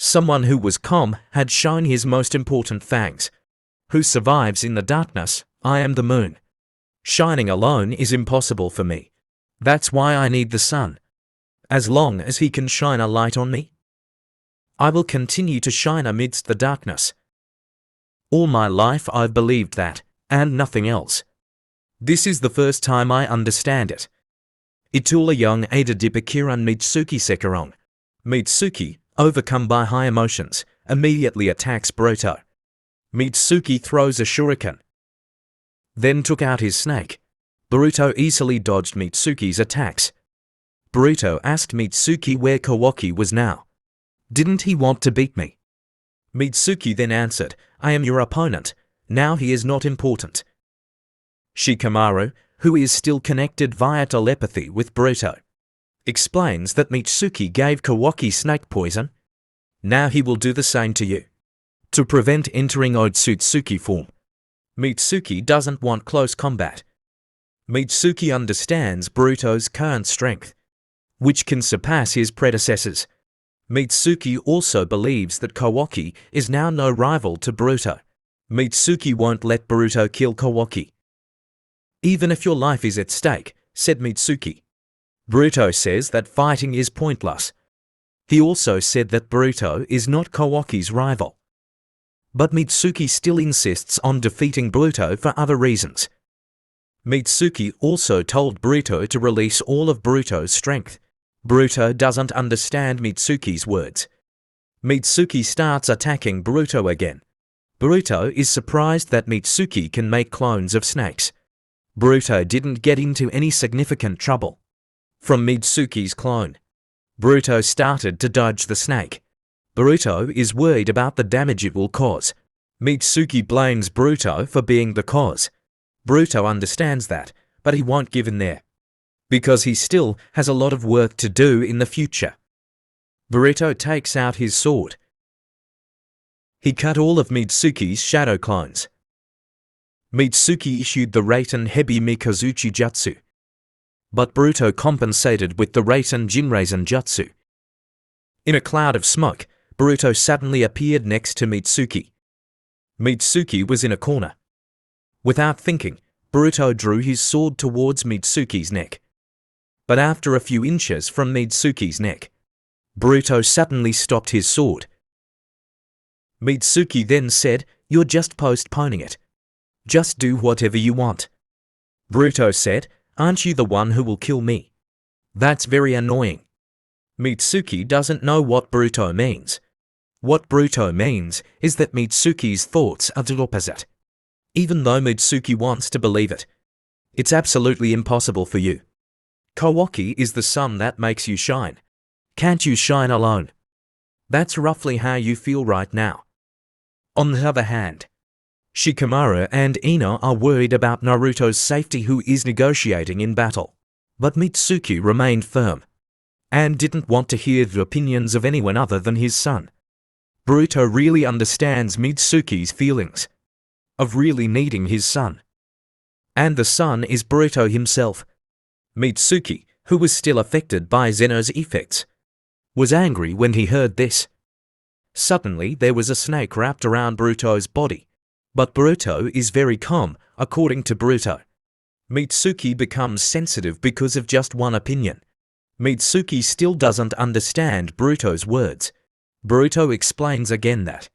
Someone who was calm had shown his most important fangs. Who survives in the darkness? I am the moon. Shining alone is impossible for me. That's why I need the sun. As long as he can shine a light on me, I will continue to shine amidst the darkness. All my life I've believed that, and nothing else. This is the first time I understand it. Itula young Ada Dipakiran Mitsuki Sekarong. Mitsuki, overcome by high emotions, immediately attacks Boruto. Mitsuki throws a shuriken, then took out his snake. Boruto easily dodged Mitsuki's attacks. Boruto asked Mitsuki where Kawaki was now. Didn't he want to beat me? Mitsuki then answered, I am your opponent, now he is not important. Shikamaru, who is still connected via telepathy with Boruto, explains that Mitsuki gave Kawaki snake poison. Now he will do the same to you. To prevent entering Otsutsuki form. Mitsuki doesn't want close combat. Mitsuki understands Boruto's current strength, which can surpass his predecessors. Mitsuki also believes that Kawaki is now no rival to Boruto. Mitsuki won't let Boruto kill Kawaki. Even if your life is at stake, said Mitsuki. Boruto says that fighting is pointless. He also said that Boruto is not Kawaki's rival. But Mitsuki still insists on defeating Boruto for other reasons. Mitsuki also told Boruto to release all of Boruto's strength. Boruto doesn't understand Mitsuki's words. Mitsuki starts attacking Boruto again. Boruto is surprised that Mitsuki can make clones of snakes. Boruto didn't get into any significant trouble from Mitsuki's clone. Boruto started to dodge the snake. Boruto is worried about the damage it will cause. Mitsuki blames Boruto for being the cause. Boruto understands that, but he won't give in there, because he still has a lot of work to do in the future. Boruto takes out his sword. He cut all of Mitsuki's shadow clones. Mitsuki issued the Raiten Hebi Mikazuchi Jutsu, but Boruto compensated with the Raiten Jinraisen Jutsu. In a cloud of smoke, Boruto suddenly appeared next to Mitsuki. Mitsuki was in a corner. Without thinking, Boruto drew his sword towards Mitsuki's neck. But after a few inches from Mitsuki's neck, Boruto suddenly stopped his sword. Mitsuki then said, "You're just postponing it. Just do whatever you want." Boruto said, "Aren't you the one who will kill me? That's very annoying." Mitsuki doesn't know what Boruto means. What Boruto means is that Mitsuki's thoughts are the opposite. Even though Mitsuki wants to believe it, it's absolutely impossible for you. Kawaki is the sun that makes you shine. Can't you shine alone? That's roughly how you feel right now. On the other hand, Shikamaru and Ino are worried about Naruto's safety, who is negotiating in battle. But Mitsuki remained firm and didn't want to hear the opinions of anyone other than his son. Boruto really understands Mitsuki's feelings of really needing his son. And the son is Boruto himself. Mitsuki, who was still affected by Zeno's effects, was angry when he heard this. Suddenly there was a snake wrapped around Boruto's body. But Boruto is very calm, according to Boruto. Mitsuki becomes sensitive because of just one opinion. Mitsuki still doesn't understand Boruto's words. Boruto explains again that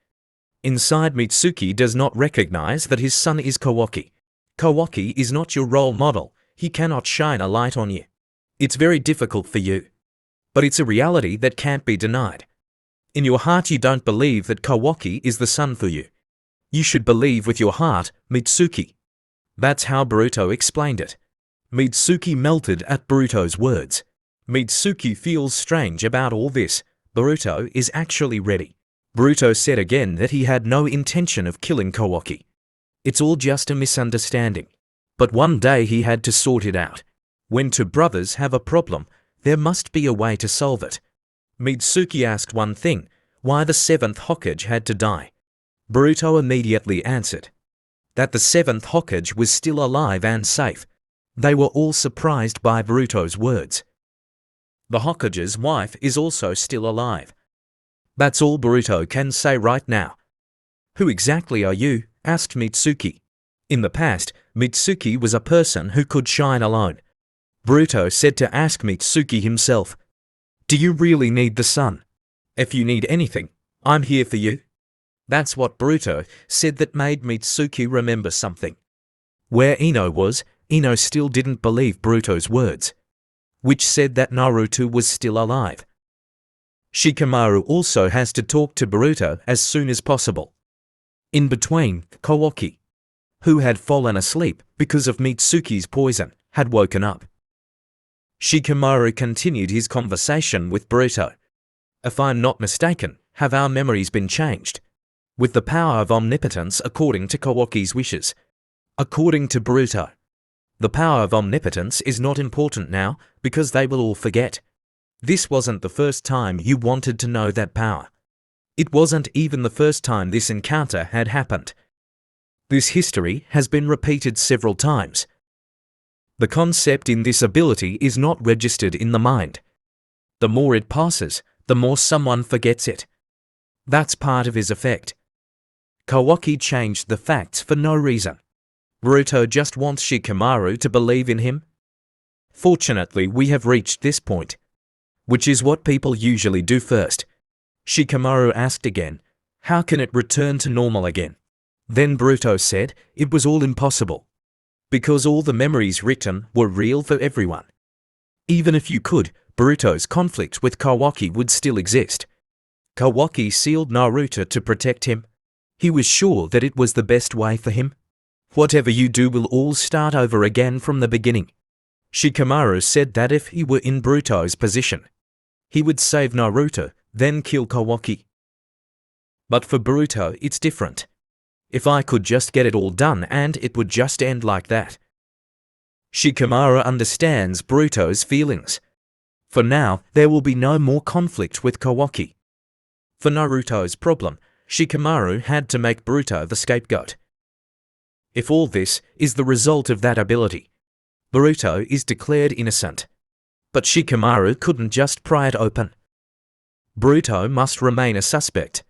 inside Mitsuki does not recognize that his son is Kawaki. Kawaki is not your role model. He cannot shine a light on you. It's very difficult for you. But it's a reality that can't be denied. In your heart you don't believe that Kawaki is the son for you. You should believe with your heart, Mitsuki. That's how Boruto explained it. Mitsuki melted at Boruto's words. Mitsuki feels strange about all this. Boruto is actually ready. Boruto said again that he had no intention of killing Kawaki. It's all just a misunderstanding. But one day he had to sort it out. When two brothers have a problem, there must be a way to solve it. Mitsuki asked one thing, why the seventh Hokage had to die. Boruto immediately answered that the seventh Hokage was still alive and safe. They were all surprised by Boruto's words. The Hokage's wife is also still alive. That's all Boruto can say right now. Who exactly are you? Asked Mitsuki. In the past, Mitsuki was a person who could shine alone. Boruto said to ask Mitsuki himself, "Do you really need the sun? If you need anything, I'm here for you." That's what Boruto said that made Mitsuki remember something. Where Ino was, Ino still didn't believe Boruto's words, which said that Naruto was still alive. Shikamaru also has to talk to Boruto as soon as possible. In between, Kawaki, who had fallen asleep because of Mitsuki's poison, had woken up. Shikamaru continued his conversation with Boruto. "If I'm not mistaken, have our memories been changed? With the power of omnipotence according to Kawaki's wishes." According to Boruto, the power of omnipotence is not important now because they will all forget. This wasn't the first time you wanted to know that power. It wasn't even the first time this encounter had happened. This history has been repeated several times. The concept in this ability is not registered in the mind. The more it passes, the more someone forgets it. That's part of his effect. Kawaki changed the facts for no reason. Boruto just wants Shikamaru to believe in him. Fortunately, we have reached this point, which is what people usually do first. Shikamaru asked again, "How can it return to normal again?" Then Boruto said it was all impossible, because all the memories written were real for everyone. Even if you could, Boruto's conflict with Kawaki would still exist. Kawaki sealed Naruto to protect him. He was sure that it was the best way for him. Whatever you do will all start over again from the beginning. Shikamaru said that if he were in Boruto's position, he would save Naruto, then kill Kawaki. But for Boruto, it's different. If I could just get it all done and it would just end like that. Shikamaru understands Boruto's feelings. For now, there will be no more conflict with Kawaki. For Naruto's problem, Shikamaru had to make Boruto the scapegoat. If all this is the result of that ability, Boruto is declared innocent. But Shikamaru couldn't just pry it open. Boruto must remain a suspect.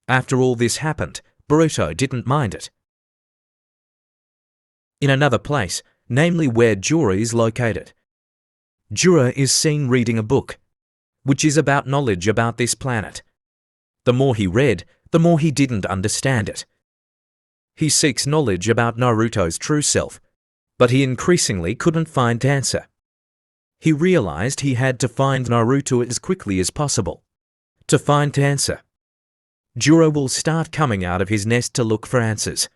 After all this happened, Boruto didn't mind it. In another place, namely where Jura is located, Jura is seen reading a book, which is about knowledge about this planet. The more he read, the more he didn't understand it. He seeks knowledge about Naruto's true self, but he increasingly couldn't find the answer. He realized he had to find Naruto as quickly as possible. To find the answer, Juro will start coming out of his nest to look for answers.